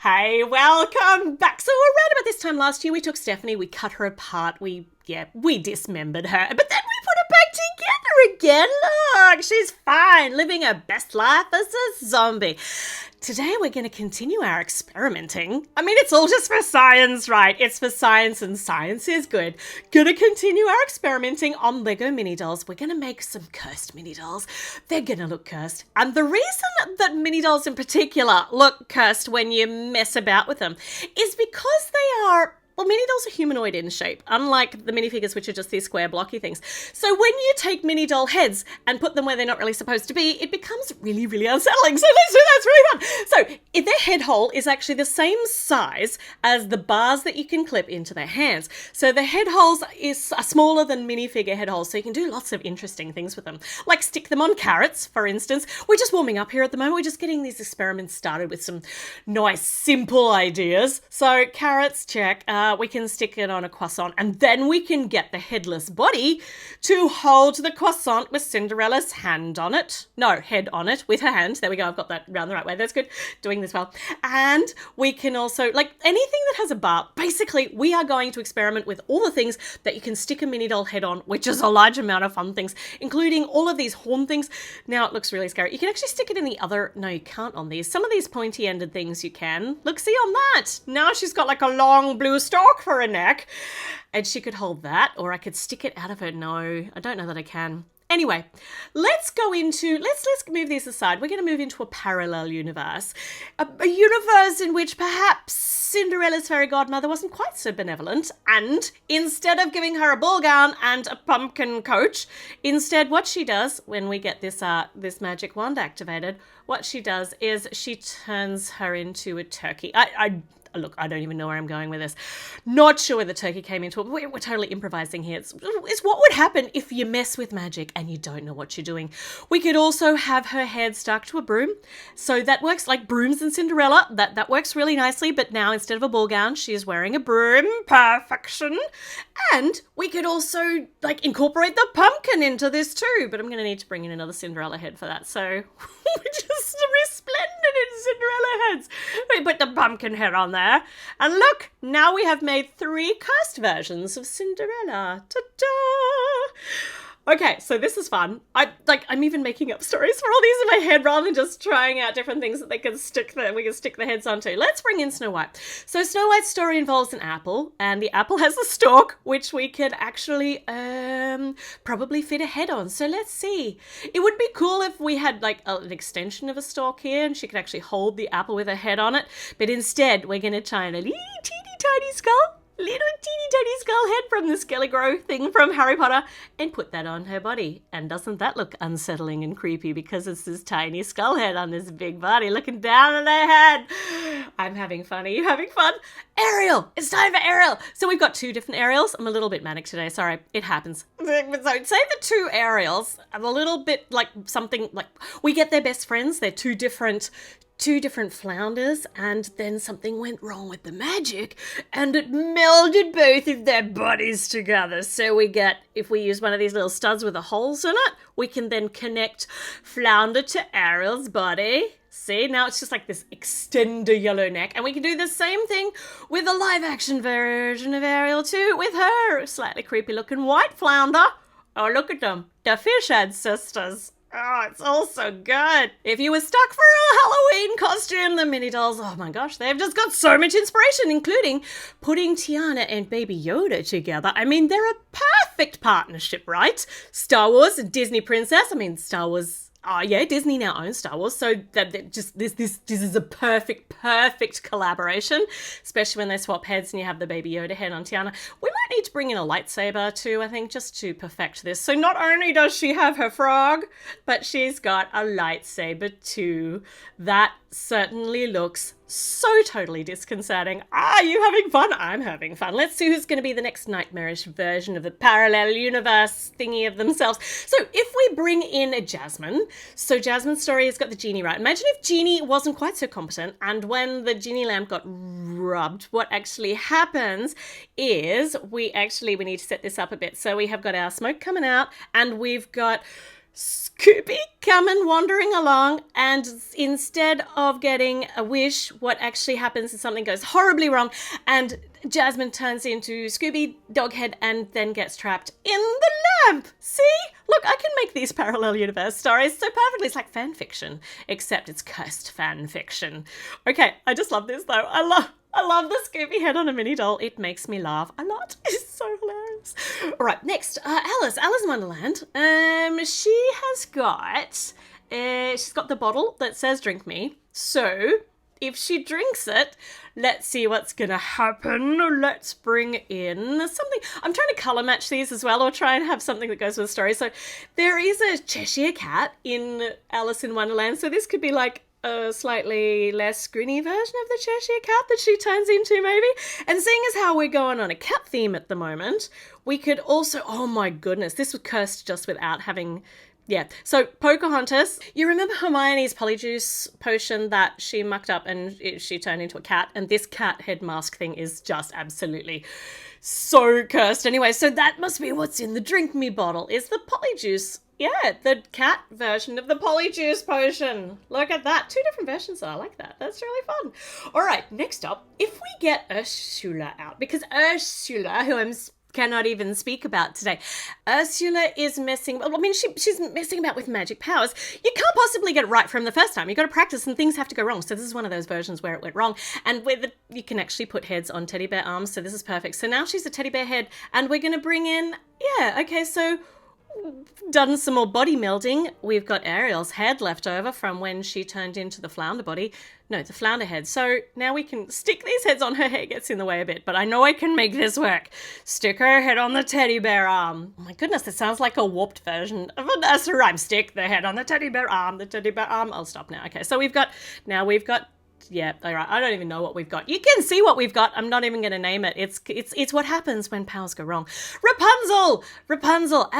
Hey, welcome back. So around about this time last year, we took Stephanie, we cut her apart, we dismembered her, but then we put her back together again. Look, she's fine, living her best life as a zombie. Today we're going to continue our experimenting. I mean, it's all just for science, right? It's for science, and science is good. Gonna continue our experimenting on Lego mini dolls. We're going to make some cursed mini dolls. They're going to look cursed. And the reason that mini dolls in particular look cursed when you mess about with them is because they are... Well, mini dolls are humanoid in shape, unlike the minifigures, which are just these square blocky things. So when you take mini doll heads and put them where they're not really supposed to be, it becomes really, really unsettling. So let's do that. It's really fun. So if their head hole is actually the same size as the bars that you can clip into their hands. So the head holes are smaller than minifigure head holes, so you can do lots of interesting things with them. Like stick them on carrots, for instance. We're just warming up here at the moment. We're just getting these experiments started with some nice, simple ideas. So carrots, check. We can stick it on a croissant, and then we can get the headless body to hold the croissant with Cinderella's hand on it. No, head on it with her hand. There we go. I've got that round the right way. That's good. Doing this well. And we can also, like anything that has a bar, basically we are going to experiment with all the things that you can stick a mini doll head on, which is a large amount of fun things, including all of these horn things. Now it looks really scary. You can actually stick it in the other, no, you can't on these. Some of these pointy ended things you can. Look, see on that. Now she's got like a long blue stalk for a neck, and she could hold that, or I could stick it out of her. No, I don't know that I can. Anyway, let's go into, let's move these aside. We're going to move into a parallel universe, a universe in which perhaps Cinderella's fairy godmother wasn't quite so benevolent, and instead of giving her a ball gown and a pumpkin coach, instead what she does when we get this magic wand activated, what she does is she turns her into a turkey. Look, I don't even know where I'm going with this. Not sure where the turkey came into it. We're totally improvising here. It's what would happen if you mess with magic and you don't know what you're doing. We could also have her head stuck to a broom. So that works like brooms in Cinderella. That works really nicely. But now instead of a ball gown, she's wearing a broom. Perfection. And we could also like incorporate the pumpkin into this too. But I'm going to need to bring in another Cinderella head for that. So we're just resplendent in Cinderella heads. We put the pumpkin head on there. And look, now we have made 3 cursed versions of Cinderella. Ta-da! Okay, so this is fun. I'm even making up stories for all these in my head rather than just trying out different things that we can stick the heads onto. Let's bring in Snow White. So Snow White's story involves an apple, and the apple has a stalk, which we could actually probably fit a head on. So let's see. It would be cool if we had like an extension of a stalk here, and she could actually hold the apple with her head on it. But instead, we're going to try a little teeny tiny skull. Little teeny tiny skull head from the Skelly Grow thing from Harry Potter, and put that on her body. And doesn't that look unsettling and creepy because it's this tiny skull head on this big body looking down on her head? I'm having fun. Are you having fun? Ariel! It's time for Ariel! So we've got 2 different Ariels. I'm a little bit manic today. Sorry, it happens. So say the 2 Ariels are a little bit like something like we get their best friends. They're two different flounders, and then something went wrong with the magic and it melded both of their bodies together. So we get, if we use one of these little studs with the holes in it, we can then connect Flounder to Ariel's body. See, now it's just like this extender yellow neck, and we can do the same thing with a live action version of Ariel too, with her slightly creepy looking white flounder. Oh, look at them, the fish head sisters. Oh, it's all so good. If you were stuck for a Halloween costume, the mini dolls, oh my gosh, they've just got so much inspiration, including putting Tiana and Baby Yoda together. I mean, they're a perfect partnership, right? Star Wars, Disney princess. I mean, Star Wars. Oh yeah, Disney now owns Star Wars, so that just this is a perfect collaboration, especially when they swap heads and you have the Baby Yoda head on Tiana. We might need to bring in a lightsaber too, I think, just to perfect this. So not only does she have her frog, but she's got a lightsaber too. That certainly looks so totally disconcerting. Are you having fun? I'm having fun. Let's see who's going to be the next nightmarish version of the parallel universe thingy of themselves. So if we bring in a Jasmine, so Jasmine's story has got the Genie right. Imagine if Genie wasn't quite so competent, and when the Genie lamp got rubbed, what actually happens is we need to set this up a bit. So we have got our smoke coming out, and we've got Scooby coming wandering along, and instead of getting a wish, what actually happens is something goes horribly wrong, and Jasmine turns into Scooby Doghead and then gets trapped in the lamp. See? Look, I can make these parallel universe stories so perfectly. It's like fan fiction, except it's cursed fan fiction. Okay, I just love this though. I love the Scooby head on a mini doll. It makes me laugh a lot. It's so hilarious. All right, next, Alice in Wonderland. She has got, she's got the bottle that says "Drink Me." So if she drinks it, let's see what's gonna happen. Let's bring in something. I'm trying to colour match these as well, or try and have something that goes with the story. So there is a Cheshire cat in Alice in Wonderland. So this could be like a slightly less grinny version of the Cheshire cat that she turns into, maybe. And seeing as how we're going on a cat theme at the moment, we could also, oh my goodness, this was cursed just without having, yeah. So Pocahontas, you remember Hermione's polyjuice potion that she mucked up and she turned into a cat? And this cat head mask thing is just absolutely so cursed. Anyway, so that must be what's in the drink me bottle, is the polyjuice. Yeah, the cat version of the polyjuice potion. Look at that. 2 different versions. I like that. That's really fun. All right, next up, if we get Ursula out, because Ursula, who cannot even speak about today, Ursula is messing, I mean, she's messing about with magic powers. You can't possibly get it right from the first time. You've got to practice and things have to go wrong. So this is one of those versions where it went wrong. And you can actually put heads on teddy bear arms. So this is perfect. So now she's a teddy bear head and we're going to bring in, yeah, okay, so done some more body melding. We've got Ariel's head left over from when she turned into the flounder body. No, the flounder head. So now we can stick these heads on. Her hair gets in the way a bit, but I know I can make this work. Stick her head on the teddy bear arm. Oh my goodness, it sounds like a warped version of a nursery rhyme. Stick the head on the teddy bear arm, the teddy bear arm. I'll stop now. Okay, so we've got, yeah, all right. I don't even know what we've got. You can see what we've got. I'm not even going to name it. It's what happens when powers go wrong. Rapunzel.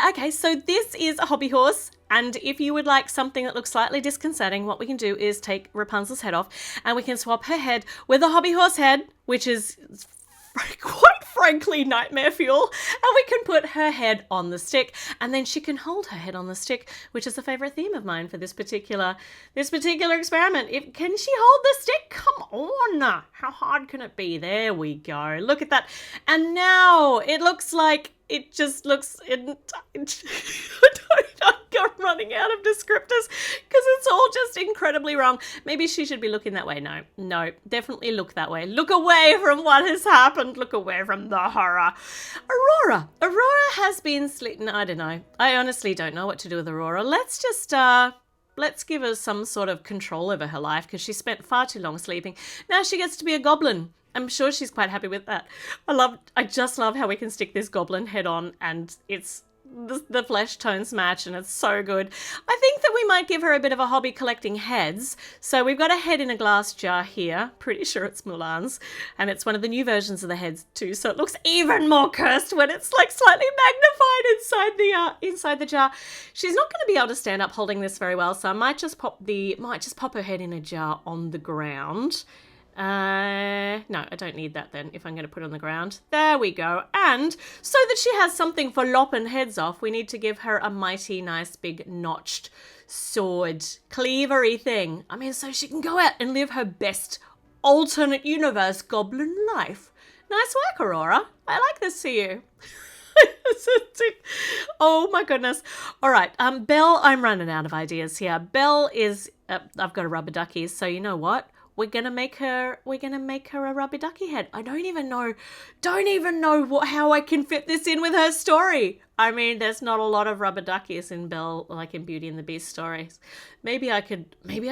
Okay, so this is a hobby horse. And if you would like something that looks slightly disconcerting, what we can do is take Rapunzel's head off and we can swap her head with a hobby horse head, which is quite frankly nightmare fuel, and we can put her head on the stick and then she can hold her head on the stick, which is a favorite theme of mine for this particular experiment. Can she hold the stick? Come on, how hard can it be? There we go, look at that. And now it looks like I'm running out of descriptors because it's all just incredibly wrong. Maybe she should be looking that way. No, definitely look that way. Look away from what has happened. Look away from the horror. Aurora has been sleeping. I don't know. I honestly don't know what to do with Aurora. Let's just let's give her some sort of control over her life because she spent far too long sleeping. Now she gets to be a goblin. I'm sure she's quite happy with that. I just love how we can stick this goblin head on and it's the flesh tones match and it's so good. I think that we might give her a bit of a hobby collecting heads. So we've got a head in a glass jar here. Pretty sure it's Mulan's. And it's one of the new versions of the heads too. So it looks even more cursed when it's like slightly magnified inside the jar. She's not going to be able to stand up holding this very well. So I might just pop her head in a jar on the ground. No, I don't need that then if I'm going to put it on the ground. There we go. And so that she has something for lopping heads off, we need to give her a mighty nice big notched sword cleavery thing. I mean, so she can go out and live her best alternate universe goblin life. Nice work, Aurora. I like this for you. Oh my goodness. All right, Belle, I'm running out of ideas here. Belle is, I've got a rubber ducky, so you know what? We're gonna make her a rubber ducky head. I don't even know how I can fit this in with her story. I mean, there's not a lot of rubber duckies in Belle, like in Beauty and the Beast stories. Maybe I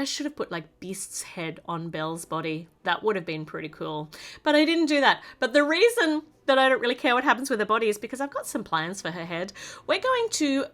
should have put like Beast's head on Belle's body. That would have been pretty cool. But I didn't do that. But the reason that I don't really care what happens with her body is because I've got some plans for her head. We're going to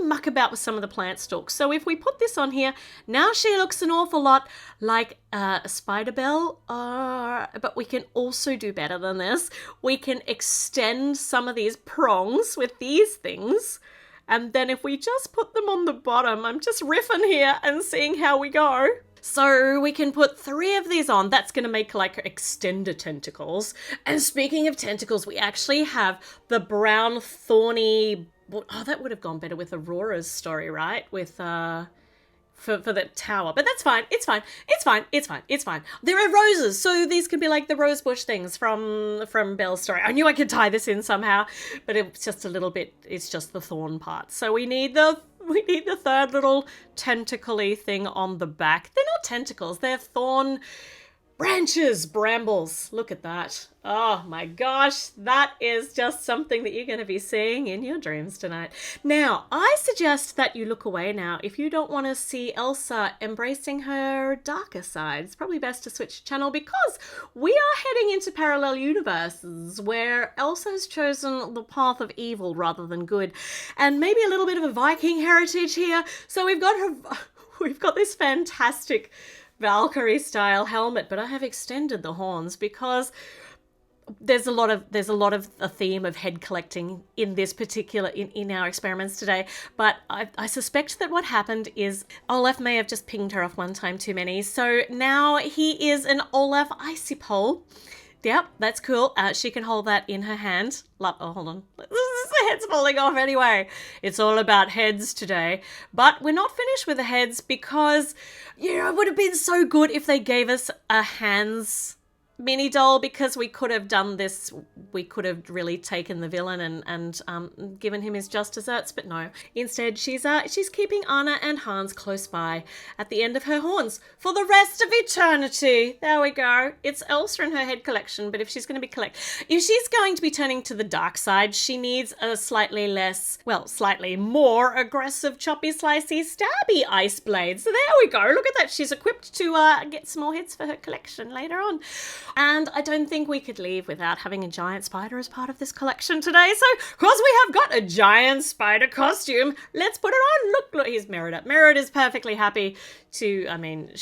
muck about with some of the plant stalks. So if we put this on here, now she looks an awful lot like a spider bell, but we can also do better than this. We can extend some of these prongs with these things. And then if we just put them on the bottom, I'm just riffing here and seeing how we go. So we can put 3 of these on. That's going to make like extender tentacles. And speaking of tentacles, we actually have the brown thorny oh, that would have gone better with Aurora's story, right? With, for the tower. But that's fine. It's fine. It's fine. It's fine. It's fine. There are roses, so these can be like the rose bush things from Belle's story. I knew I could tie this in somehow, but it's just a little bit, it's just the thorn part. So we need the third little tentacle-y thing on the back. They're not tentacles, they're thorn branches, brambles. Look at that. Oh my gosh, that is just something that you're going to be seeing in your dreams tonight. Now, I suggest that you look away now if you don't want to see Elsa embracing her darker side. It's probably best to switch channel because we are heading into parallel universes where Elsa has chosen the path of evil rather than good, and maybe a little bit of a Viking heritage here. So we've got this fantastic Valkyrie style helmet, but I have extended the horns because there's a lot of a theme of head collecting in this particular in our experiments today. But I suspect that what happened is Olaf may have just pinged her off one time too many, so now he is an Olaf icy pole. Yep, that's cool. She can hold that in her hand. Oh, hold on. The head's falling off anyway. It's all about heads today. But we're not finished with the heads because, you know, it would have been so good if they gave us a hands mini doll, because we could have done this. We could have really taken the villain and given him his just desserts, but no. Instead, she's keeping Anna and Hans close by at the end of her horns for the rest of eternity. There we go. It's Elsa in her head collection, but if she's going to be turning to the dark side, she needs a slightly more aggressive, choppy, slicey, stabby ice blade. So there we go. Look at that. She's equipped to get some more hits for her collection later on. And I don't think we could leave without having a giant spider as part of this collection today. So, because we have got a giant spider costume, let's put it on. Look, he's mirrored up. Mirrored is perfectly happy to, I mean,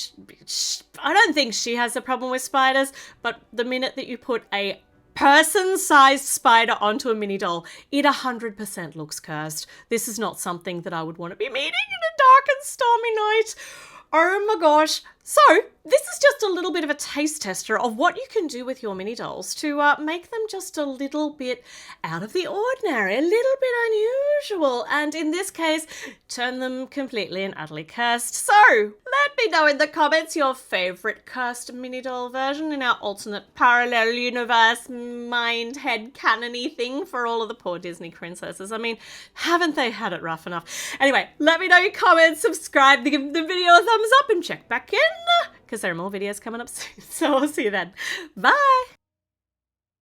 I don't think she has a problem with spiders, but the minute that you put a person-sized spider onto a mini doll, it 100% looks cursed. This is not something that I would want to be meeting in a dark and stormy night. Oh my gosh. So, this is just a little bit of a taste tester of what you can do with your mini dolls to make them just a little bit out of the ordinary, a little bit unusual, and in this case, turn them completely and utterly cursed. So, let me know in the comments your favourite cursed mini doll version in our alternate parallel universe mind head canon-y thing for all of the poor Disney princesses. I mean, haven't they had it rough enough? Anyway, let me know your comments, subscribe, give the video a thumbs up, and check back in, because there are more videos coming up soon. So I'll see you then. Bye!